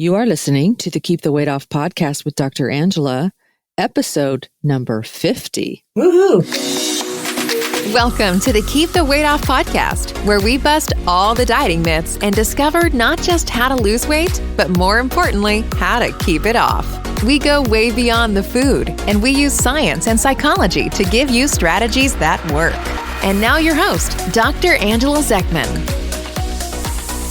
You are listening to the Keep the Weight Off podcast with Dr. Angela, episode number 50. Woohoo! Welcome to the Keep the Weight Off podcast, where we bust all the dieting myths and discover not just how to lose weight, but more importantly, how to keep it off. We go way beyond the food, and we use science and psychology to give you strategies that work. And now your host, Dr. Angela Zechmann.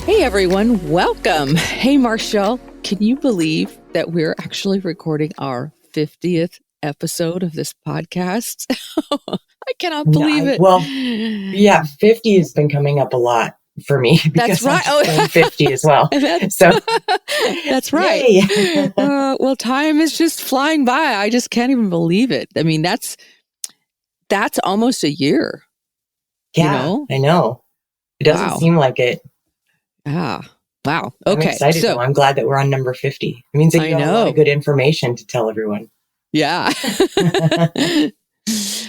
Hey everyone, welcome. Hey Marchelle, can you believe that we're actually recording our 50th episode of this podcast? I cannot believe it. Well, yeah, 50 has been coming up a lot for me. That's right. I'm 50 as well. That's right. Well, time is just flying by. I just can't even believe it. I mean, that's almost a year. Yeah, you know? I know. It doesn't seem like it. Ah, wow. Okay. I'm excited though. I'm glad that we're on number 50. It means that you have a lot of good information to tell everyone. Yeah.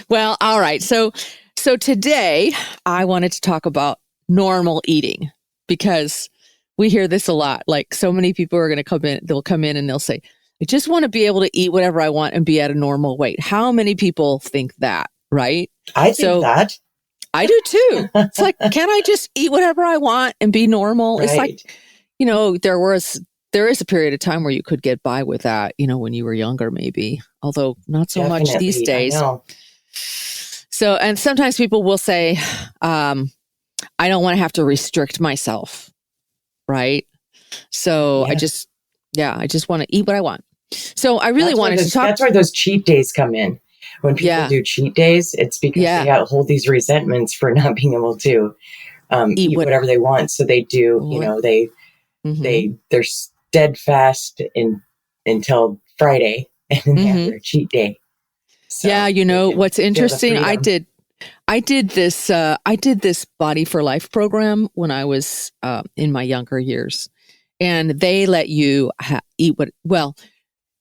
Well, all right. So today I wanted to talk about normal eating because we hear this a lot. Like so many people are going to come in, they'll come in and they'll say, I just want to be able to eat whatever I want and be at a normal weight. How many people think that, right? I think that. I do too. It's like, can I just eat whatever I want and be normal? Right. It's like, there is a period of time where you could get by with that, when you were younger, maybe, although not so much these days. I know. So, and sometimes people will say, I don't want to have to restrict myself. Right. So I just want to eat what I want. So I really wanted to talk. That's where those cheat days come in. When people do cheat days, it's because they hold these resentments for not being able to eat whatever they want. So they do, they're steadfast until Friday, and then they have their cheat day. So what's interesting? I did this Body for Life program when I was in my younger years, and they let you eat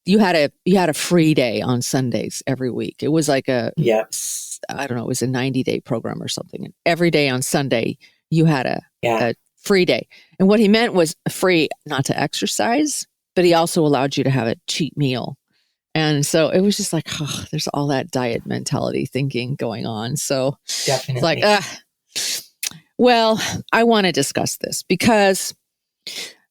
you had a free day on Sundays every week. It was like I don't know, it was a 90-day program or something. And every day on Sunday, you had a free day. And what he meant was free not to exercise, but he also allowed you to have a cheat meal. And so it was just like, there's all that diet mentality thinking going on. So definitely. It's like, well, I want to discuss this because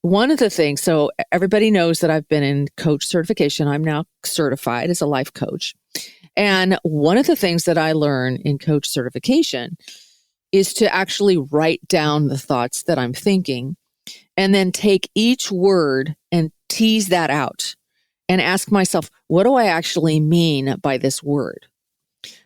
one of the things, so everybody knows that I've been in coach certification. I'm now certified as a life coach. And one of the things that I learn in coach certification is to actually write down the thoughts that I'm thinking and then take each word and tease that out and ask myself, what do I actually mean by this word?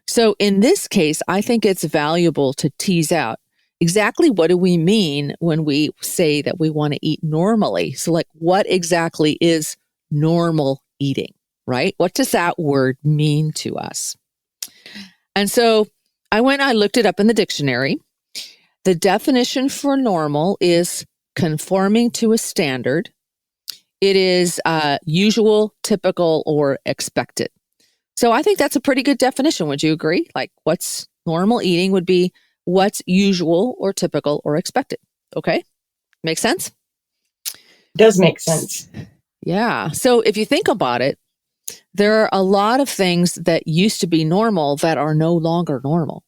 So in this case, I think it's valuable to tease out exactly what do we mean when we say that we want to eat normally? So like, what exactly is normal eating, right? What does that word mean to us? And so I looked it up in the dictionary. The definition for normal is conforming to a standard. It is usual, typical, or expected. So I think that's a pretty good definition. Would you agree? Like what's normal eating would be what's usual or typical or expected. Okay. Make sense? Does make sense. Yeah. So if you think about it, there are a lot of things that used to be normal that are no longer normal.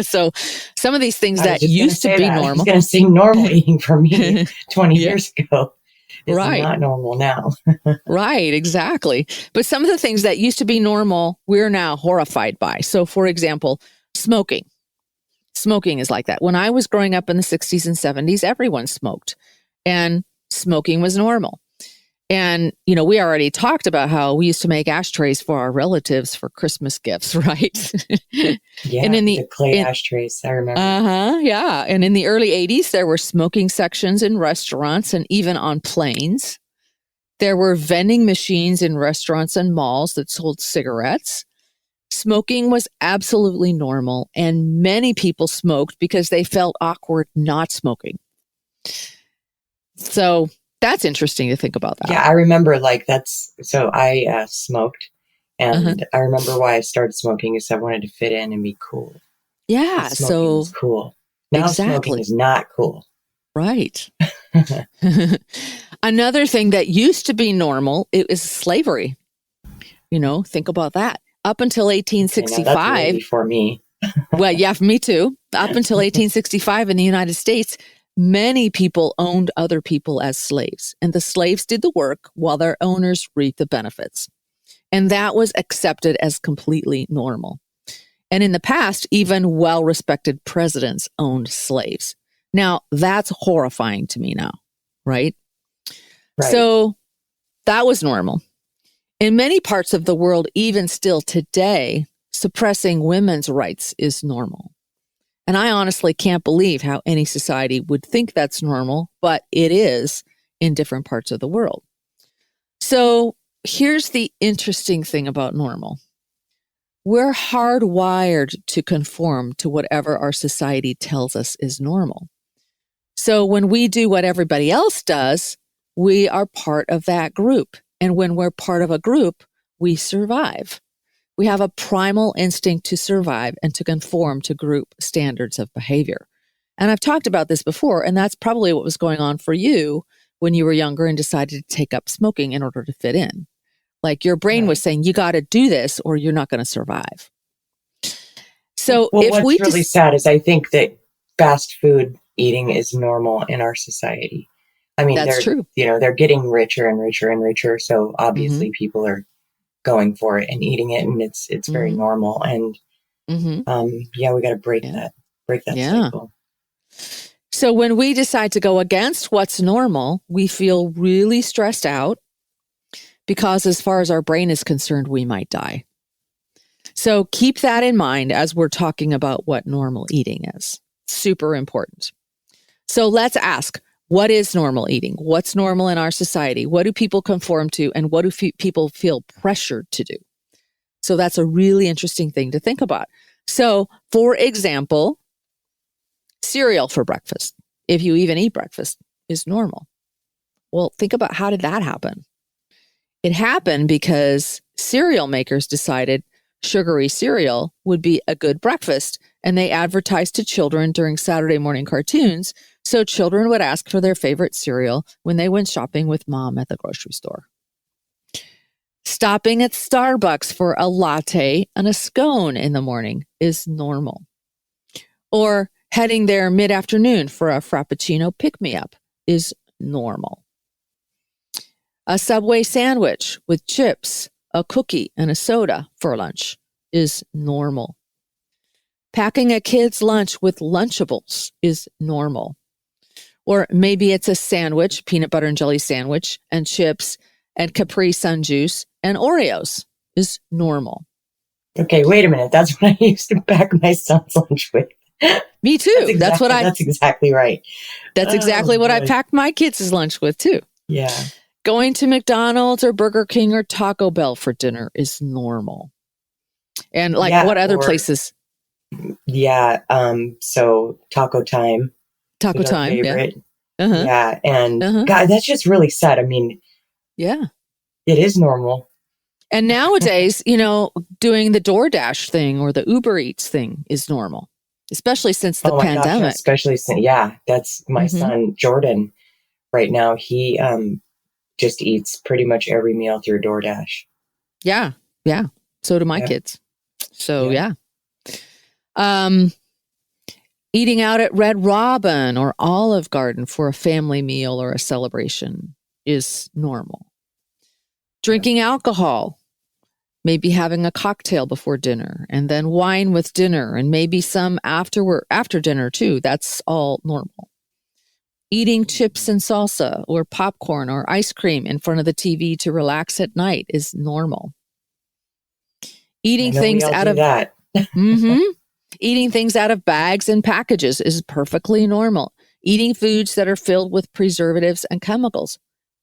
So some of these things that used to be normal. I was going to say normal eating for me 20 years ago is not normal now. Right, exactly. But some of the things that used to be normal, we're now horrified by. So for example, smoking. Smoking is like that. When I was growing up in the 60s and 70s, everyone smoked and smoking was normal. And, we already talked about how we used to make ashtrays for our relatives for Christmas gifts, right? Yeah, and the clay ashtrays, I remember. Yeah. And in the early 80s, there were smoking sections in restaurants and even on planes. There were vending machines in restaurants and malls that sold cigarettes. Smoking was absolutely normal, and many people smoked because they felt awkward not smoking. So that's interesting to think about that. Yeah, I remember so I smoked, and I remember why I started smoking is I wanted to fit in and be cool. Yeah, smoking was cool. Now smoking is not cool. Right. Another thing that used to be normal, it was slavery. Think about that. Up until 1865. That's way before me. Well, yeah, me too. Up until 1865 in the United States, many people owned other people as slaves, and the slaves did the work while their owners reaped the benefits. And that was accepted as completely normal. And in the past, even well-respected presidents owned slaves. Now, that's horrifying to me now, right? So that was normal. In many parts of the world, even still today, suppressing women's rights is normal. And I honestly can't believe how any society would think that's normal, but it is in different parts of the world. So here's the interesting thing about normal. We're hardwired to conform to whatever our society tells us is normal. So when we do what everybody else does, we are part of that group. And when we're part of a group, we survive. We have a primal instinct to survive and to conform to group standards of behavior. And I've talked about this before, and that's probably what was going on for you when you were younger and decided to take up smoking in order to fit in. Like your brain was saying, you got to do this or you're not going to survive. So what's really sad is I think that fast food eating is normal in our society. I mean, that's true. They're getting richer and richer and richer. So obviously people are going for it and eating it, and it's very normal. And we got to break that cycle. So when we decide to go against what's normal, we feel really stressed out because as far as our brain is concerned, we might die. So keep that in mind as we're talking about what normal eating is. Super important. So let's ask, what is normal eating? What's normal in our society? What do people conform to? And what do people feel pressured to do? So that's a really interesting thing to think about. So for example, cereal for breakfast, if you even eat breakfast, is normal. Well, think about how did that happen? It happened because cereal makers decided sugary cereal would be a good breakfast, and they advertised to children during Saturday morning cartoons so children would ask for their favorite cereal when they went shopping with mom at the grocery store. Stopping at Starbucks for a latte and a scone in the morning is normal. Or heading there mid-afternoon for a Frappuccino pick-me-up is normal. A Subway sandwich with chips, a cookie, and a soda for lunch is normal. Packing a kid's lunch with Lunchables is normal. Or maybe it's a sandwich, peanut butter and jelly sandwich, and chips, and Capri Sun juice, and Oreos is normal. Okay, wait a minute. That's what I used to pack my son's lunch with. Me too. That's exactly right. That's exactly what I packed my kids' lunch with too. Yeah. Going to McDonald's or Burger King or Taco Bell for dinner is normal. And what other places? Yeah. So Taco Time. Taco Time. Favorite. Yeah. Yeah. And God, that's just really sad. I mean, yeah, it is normal. And nowadays, doing the DoorDash thing or the Uber Eats thing is normal, especially since the pandemic. Gosh, especially since, that's my son, Jordan. Right now, he just eats pretty much every meal through DoorDash. Yeah. Yeah. So do my kids. So, eating out at Red Robin or Olive Garden for a family meal or a celebration is normal. Drinking alcohol, maybe having a cocktail before dinner and then wine with dinner and maybe some after dinner too. That's all normal. Eating chips and salsa or popcorn or ice cream in front of the TV to relax at night is normal. Eating things out of that. Eating things out of bags and packages is perfectly normal. Eating foods that are filled with preservatives and chemicals,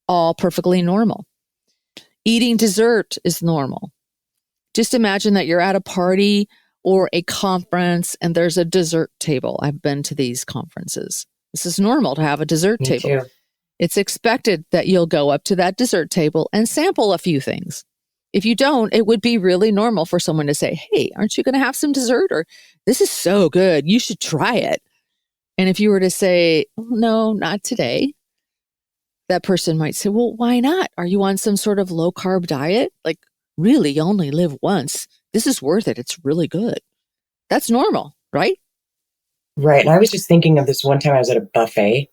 all perfectly normal. Eating dessert is normal. Just imagine that you're at a party or a conference and there's a dessert table. I've been to these conferences. This is normal to have a dessert table. Too. It's expected that you'll go up to that dessert table and sample a few things. If you don't, it would be really normal for someone to say, hey, aren't you going to have some dessert? Or this is so good. You should try it. And if you were to say, oh, no, not today, that person might say, well, why not? Are you on some sort of low carb diet? Like, really, you only live once. This is worth it. It's really good. That's normal, right? Right. And I was just thinking of this one time I was at a buffet,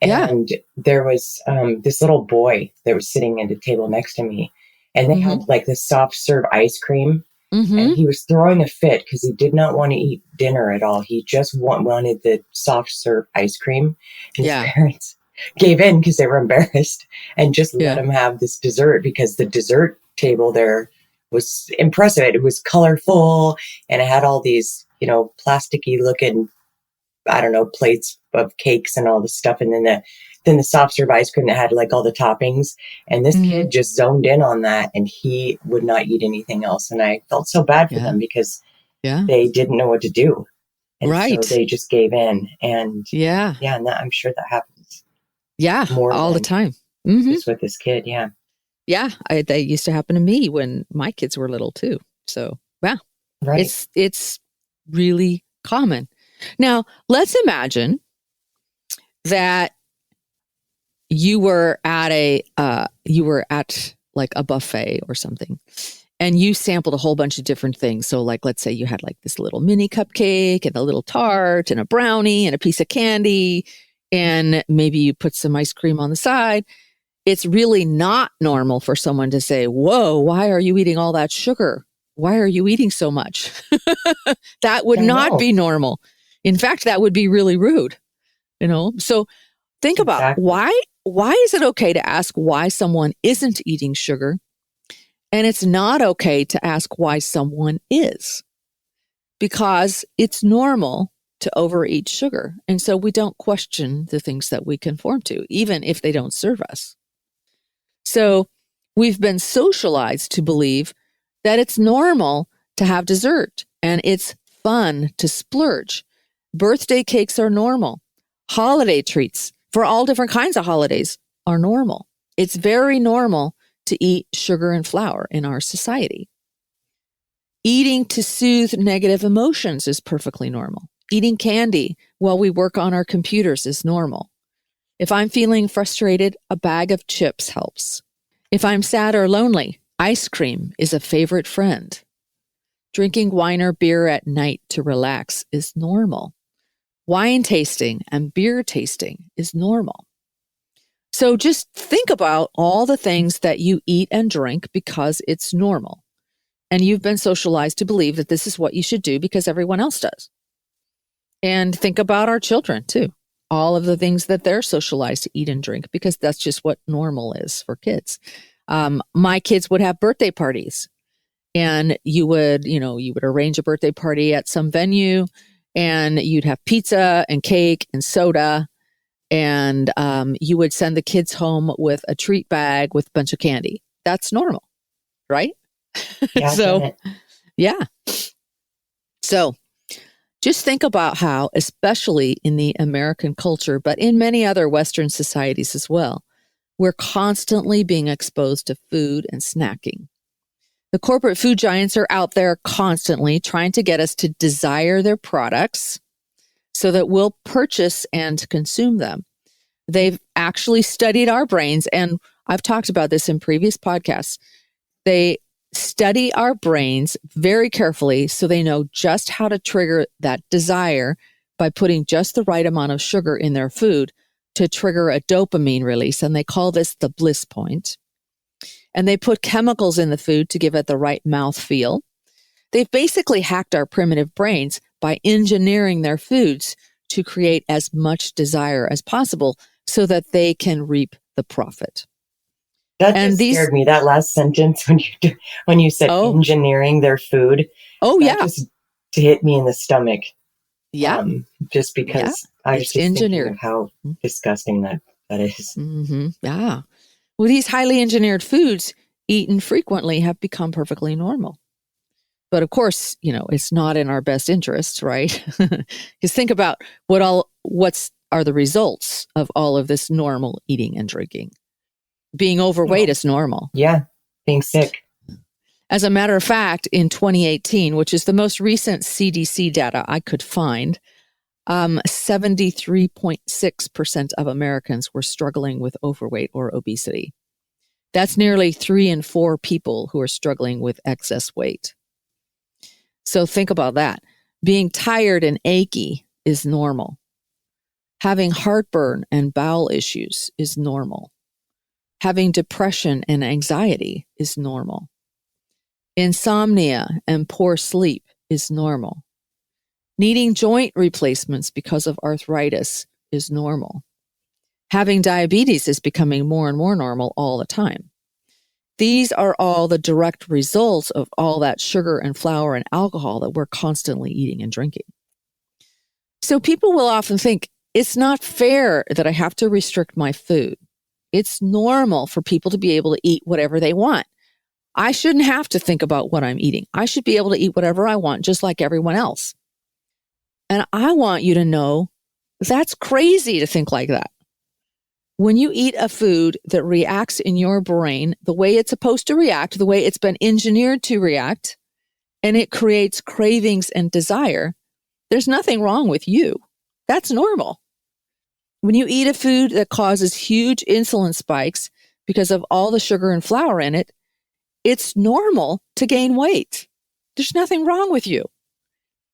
and there was this little boy that was sitting at a table next to me, and they had like this soft serve ice cream. And he was throwing a fit because he did not want to eat dinner at all. He just wanted the soft serve ice cream. And his parents gave in because they were embarrassed and just let him have this dessert, because the dessert table there was impressive. It was colorful, and it had all these, plasticky looking, I don't know, plates of cakes and all this stuff. And then the soft serve ice cream that had like all the toppings. And this kid just zoned in on that, and he would not eat anything else. And I felt so bad for them because they didn't know what to do. And so they just gave in. And and I'm sure that happens. Yeah, more all the time. Just with this kid. Yeah. Yeah. That used to happen to me when my kids were little too. So, it's really common. Now, let's imagine that you were at like a buffet or something, and you sampled a whole bunch of different things. So like, let's say you had like this little mini cupcake and a little tart and a brownie and a piece of candy, and maybe you put some ice cream on the side. It's really not normal for someone to say, whoa, why are you eating all that sugar? Why are you eating so much? That would not be normal. In fact, that would be really rude, So think about why is it okay to ask why someone isn't eating sugar, and it's not okay to ask why someone is? Because it's normal to overeat sugar. And so we don't question the things that we conform to, even if they don't serve us. So we've been socialized to believe that it's normal to have dessert and it's fun to splurge. Birthday cakes are normal. Holiday treats for all different kinds of holidays are normal. It's very normal to eat sugar and flour in our society. Eating to soothe negative emotions is perfectly normal. Eating candy while we work on our computers is normal. If I'm feeling frustrated, a bag of chips helps. If I'm sad or lonely, ice cream is a favorite friend. Drinking wine or beer at night to relax is normal. Wine tasting and beer tasting is normal. So just think about all the things that you eat and drink because it's normal. And you've been socialized to believe that this is what you should do because everyone else does. And think about our children too. All of the things that they're socialized to eat and drink because that's just what normal is for kids. My kids would have birthday parties, and you would arrange a birthday party at some venue, and you'd have pizza and cake and soda, and you would send the kids home with a treat bag with a bunch of candy. That's normal, right? Yeah, So just think about how, especially in the American culture, but in many other Western societies as well, we're constantly being exposed to food and snacking. The corporate food giants are out there constantly trying to get us to desire their products so that we'll purchase and consume them. They've actually studied our brains, and I've talked about this in previous podcasts. They study our brains very carefully so they know just how to trigger that desire by putting just the right amount of sugar in their food to trigger a dopamine release. And they call this the bliss point. And they put chemicals in the food to give it the right mouthfeel. They've basically hacked our primitive brains by engineering their foods to create as much desire as possible so that they can reap the profit. That just scared me, that last sentence when you said engineering their food. Just hit me in the stomach. Yeah. Just because I was just thinking of how disgusting that is. Mm-hmm. Yeah. Well, these highly engineered foods eaten frequently have become perfectly normal. But of course, it's not in our best interests, right? Because think about what's are the results of all of this normal eating and drinking. Being overweight is normal. Yeah, being sick. As a matter of fact, in 2018, which is the most recent CDC data I could find, 73.6% of Americans were struggling with overweight or obesity. That's nearly 3 in 4 people who are struggling with excess weight. So think about that. Being tired and achy is normal. Having heartburn and bowel issues is normal. Having depression and anxiety is normal. Insomnia and poor sleep is normal. Needing joint replacements because of arthritis is normal. Having diabetes is becoming more and more normal all the time. These are all the direct results of all that sugar and flour and alcohol that we're constantly eating and drinking. So people will often think, it's not fair that I have to restrict my food. It's normal for people to be able to eat whatever they want. I shouldn't have to think about what I'm eating. I should be able to eat whatever I want, just like everyone else. And I want you to know that's crazy to think like that. When you eat a food that reacts in your brain the way it's supposed to react, the way it's been engineered to react, and it creates cravings and desire, there's nothing wrong with you. That's normal. When you eat a food that causes huge insulin spikes because of all the sugar and flour in it, it's normal to gain weight. There's nothing wrong with you.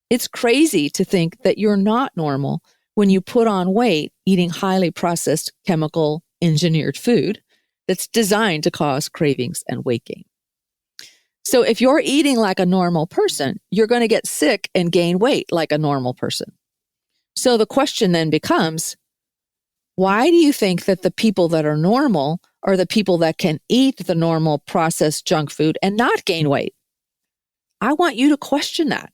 It's crazy to think that you're not normal when you put on weight eating highly processed, chemical engineered food that's designed to cause cravings and weight gain. So if you're eating like a normal person, you're going to get sick and gain weight like a normal person. So the question then becomes, why do you think that the people that are normal are the people that can eat the normal processed junk food and not gain weight? I want you to question that,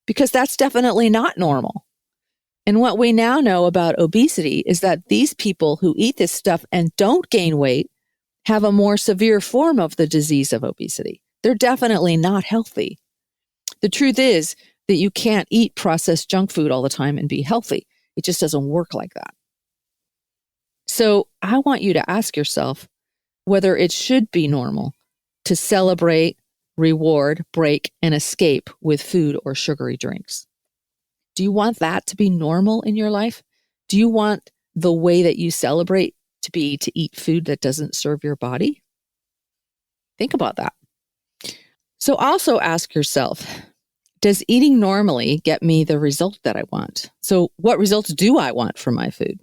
because that's definitely not normal. And what we now know about obesity is that these people who eat this stuff and don't gain weight have a more severe form of the disease of obesity. They're definitely not healthy. The truth is that you can't eat processed junk food all the time and be healthy. It just doesn't work like that. So I want you to ask yourself whether it should be normal to celebrate, reward, break, and escape with food or sugary drinks. Do you want that to be normal in your life? Do you want the way that you celebrate to be to eat food that doesn't serve your body? Think about that. So also ask yourself, does eating normally get me the result that I want? So what results do I want from my food?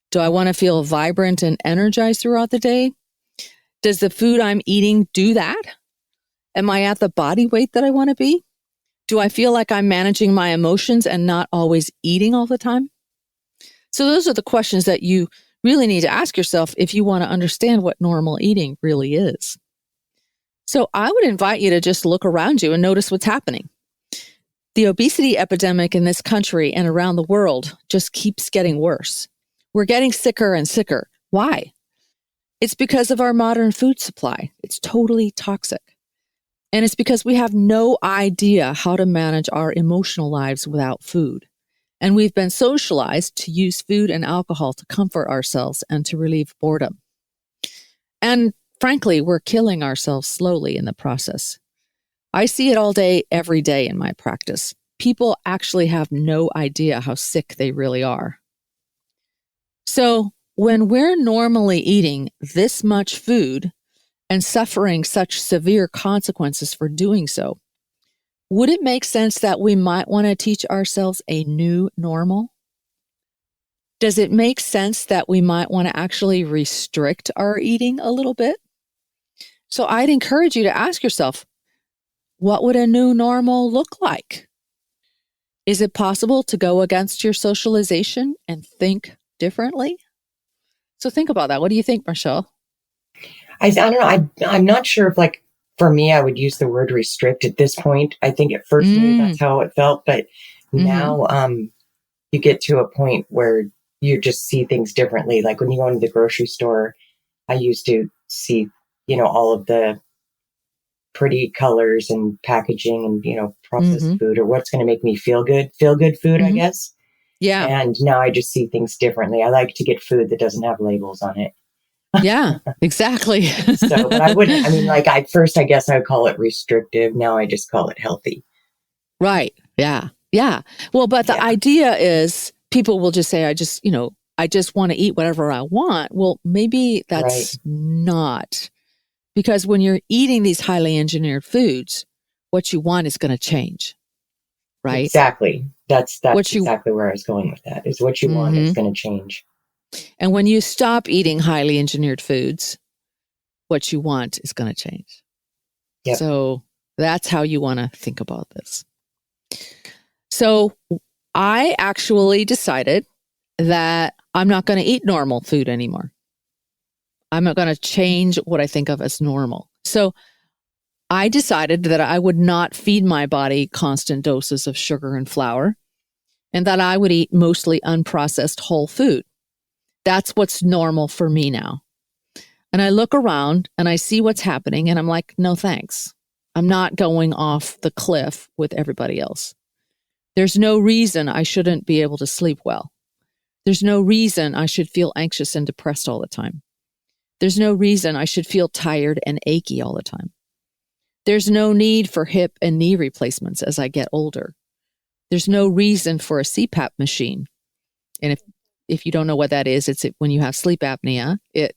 Do I want to feel vibrant and energized throughout the day? Does the food I'm eating do that? Am I at the body weight that I want to be? Do I feel like I'm managing my emotions and not always eating all the time? So those are the questions that you really need to ask yourself if you want to understand what normal eating really is. So I would invite you to just look around you and notice what's happening. The obesity epidemic in this country and around the world just keeps getting worse. We're getting sicker and sicker. Why? It's because of our modern food supply. It's totally toxic. And it's because we have no idea how to manage our emotional lives without food. And we've been socialized to use food and alcohol to comfort ourselves and to relieve boredom. And frankly, we're killing ourselves slowly in the process. I see it all day, every day in my practice. People actually have no idea how sick they really are. So when we're normally eating this much food and suffering such severe consequences for doing so, would it make sense that we might want to teach ourselves a new normal? Does it make sense that we might want to actually restrict our eating a little bit? So I'd encourage you to ask yourself, what would a new normal look like? Is it possible to go against your socialization and think differently? So think about that. What do you think, Marchelle? I don't know. I'm not sure if, like, for me, I would use the word restrict at this point. I think at first maybe that's how it felt, but now you get to a point where you just see things differently. Like when you go into the grocery store, I used to see, all of the pretty colors and packaging and, processed food, or what's going to make me feel good food, I guess. Yeah. And now I just see things differently. I like to get food that doesn't have labels on it. Yeah, exactly. So, but I wouldn't, at first, I guess I would call it restrictive. Now I just call it healthy. Right. Yeah. Yeah. Well, but the idea is people will just say, I just want to eat whatever I want. Well, maybe that's not, because when you're eating these highly engineered foods, what you want is going to change, right? Exactly. That's exactly where I was going with that, is what you want is going to change. And when you stop eating highly engineered foods, what you want is going to change. Yep. So that's how you want to think about this. So I actually decided that I'm not going to eat normal food anymore. I'm not going to change what I think of as normal. So I decided that I would not feed my body constant doses of sugar and flour, and that I would eat mostly unprocessed whole food. That's what's normal for me now. And I look around and I see what's happening and I'm like, no, thanks. I'm not going off the cliff with everybody else. There's no reason I shouldn't be able to sleep well. There's no reason I should feel anxious and depressed all the time. There's no reason I should feel tired and achy all the time. There's no need for hip and knee replacements as I get older. There's no reason for a CPAP machine. And if you don't know what that is, it's when you have sleep apnea, it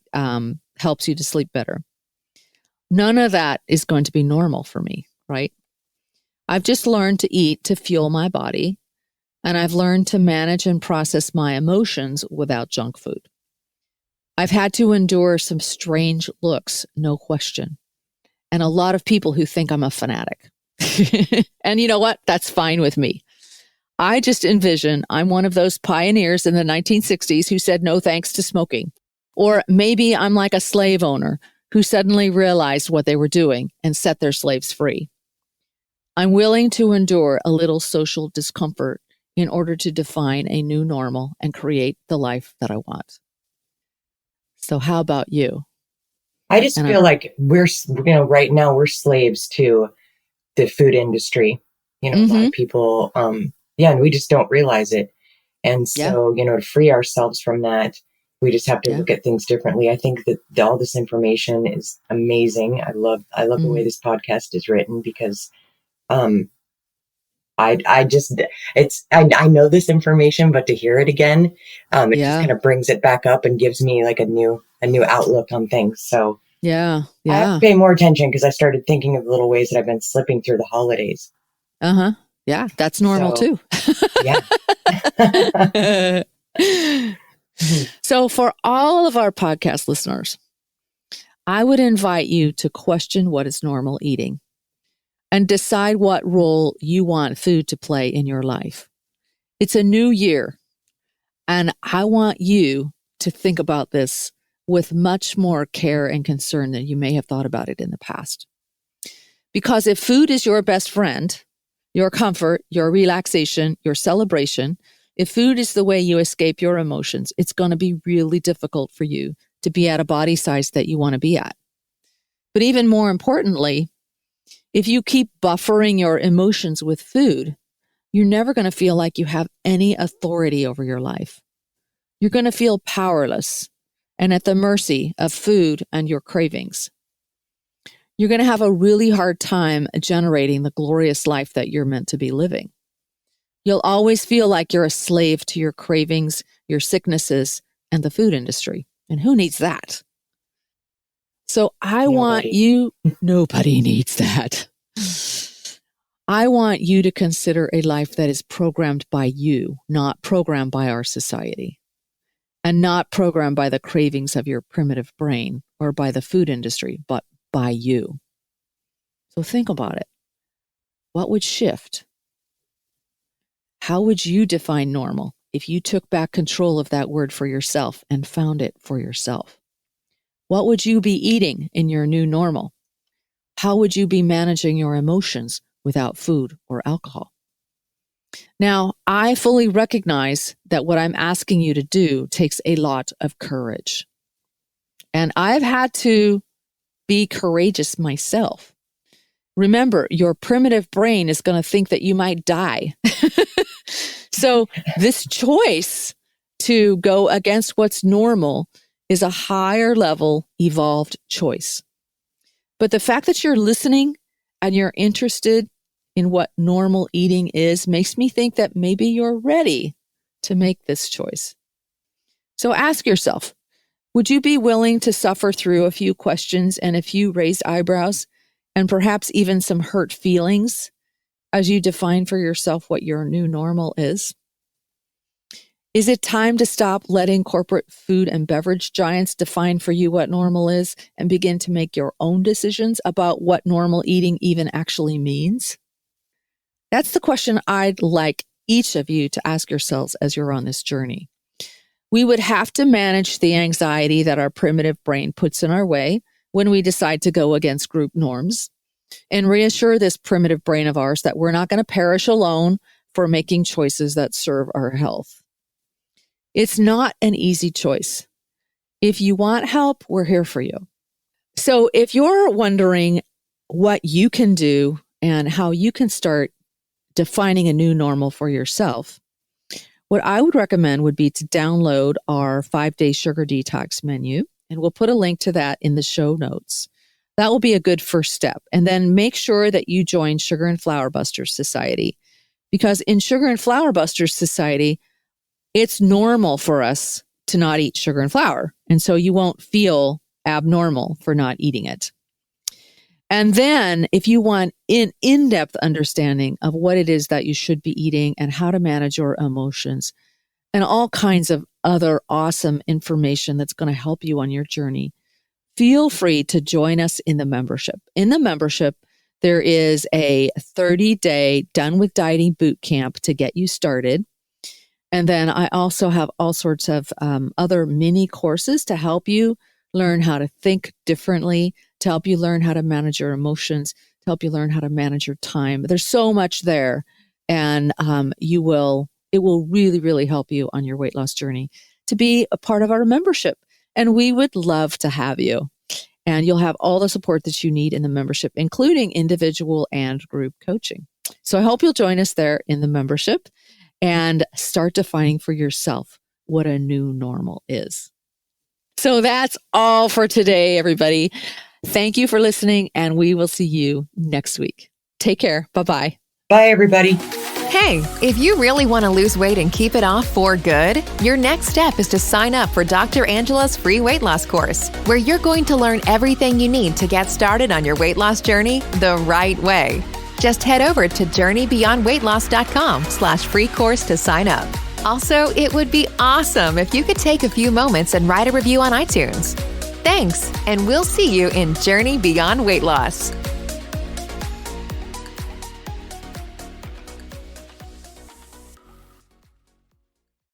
helps you to sleep better. None of that is going to be normal for me, right? I've just learned to eat to fuel my body, and I've learned to manage and process my emotions without junk food. I've had to endure some strange looks, no question, and a lot of people who think I'm a fanatic. And you know what? That's fine with me. I just envision I'm one of those pioneers in the 1960s who said no thanks to smoking. Or maybe I'm like a slave owner who suddenly realized what they were doing and set their slaves free. I'm willing to endure a little social discomfort in order to define a new normal and create the life that I want. So how about you? I just feel like we're, right now we're slaves to the food industry. A lot of people, and we just don't realize it. And so, to free ourselves from that, we just have to look at things differently. I think that all this information is amazing. I love the way this podcast is written, because I know this information, but to hear it again, it just kind of brings it back up and gives me like a new outlook on things. So I have to pay more attention, because I started thinking of the little ways that I've been slipping through the holidays. Yeah, that's normal too. So for all of our podcast listeners, I would invite you to question what is normal eating and decide what role you want food to play in your life. It's a new year, and I want you to think about this with much more care and concern than you may have thought about it in the past. Because if food is your best friend, your comfort, your relaxation, your celebration, if food is the way you escape your emotions, it's going to be really difficult for you to be at a body size that you want to be at. But even more importantly, if you keep buffering your emotions with food, you're never going to feel like you have any authority over your life. You're going to feel powerless and at the mercy of food and your cravings. You're going to have a really hard time generating the glorious life that you're meant to be living. You'll always feel like you're a slave to your cravings, your sicknesses, and the food industry. And who needs that? So nobody needs that. I want you to consider a life that is programmed by you, not programmed by our society, and not programmed by the cravings of your primitive brain or by the food industry, but by you. So think about it. What would shift? How would you define normal if you took back control of that word for yourself and found it for yourself? What would you be eating in your new normal? How would you be managing your emotions without food or alcohol? Now, I fully recognize that what I'm asking you to do takes a lot of courage. And I've had to be courageous myself. Remember, your primitive brain is going to think that you might die. So this choice to go against what's normal is a higher level evolved choice. But the fact that you're listening and you're interested in what normal eating is makes me think that maybe you're ready to make this choice. So ask yourself, would you be willing to suffer through a few questions and a few raised eyebrows and perhaps even some hurt feelings as you define for yourself what your new normal is? Is it time to stop letting corporate food and beverage giants define for you what normal is and begin to make your own decisions about what normal eating even actually means? That's the question I'd like each of you to ask yourselves as you're on this journey. We would have to manage the anxiety that our primitive brain puts in our way when we decide to go against group norms and reassure this primitive brain of ours that we're not going to perish alone for making choices that serve our health. It's not an easy choice. If you want help, we're here for you. So if you're wondering what you can do and how you can start defining a new normal for yourself, what I would recommend would be to download our 5-day sugar detox menu, and we'll put a link to that in the show notes. That will be a good first step. And then make sure that you join Sugar and Flour Busters Society, because in Sugar and Flour Busters Society, it's normal for us to not eat sugar and flour. And so you won't feel abnormal for not eating it. And then if you want an in-depth understanding of what it is that you should be eating and how to manage your emotions and all kinds of other awesome information that's going to help you on your journey, feel free to join us in the membership. In the membership, there is a 30-day Done with Dieting boot camp to get you started. And then I also have all sorts of other mini courses to help you learn how to think differently, to help you learn how to manage your emotions, to help you learn how to manage your time. There's so much there, and it will really, really help you on your weight loss journey to be a part of our membership. And we would love to have you. And you'll have all the support that you need in the membership, including individual and group coaching. So I hope you'll join us there in the membership and start defining for yourself what a new normal is. So that's all for today, everybody. Thank you for listening, and we will see you next week. Take care. Bye-bye. Bye, everybody. Hey, if you really want to lose weight and keep it off for good, your next step is to sign up for Dr. Angela's free weight loss course, where you're going to learn everything you need to get started on your weight loss journey the right way. Just head over to journeybeyondweightloss.com/free course to sign up. Also, it would be awesome if you could take a few moments and write a review on iTunes. Thanks, and we'll see you in Journey Beyond Weight Loss.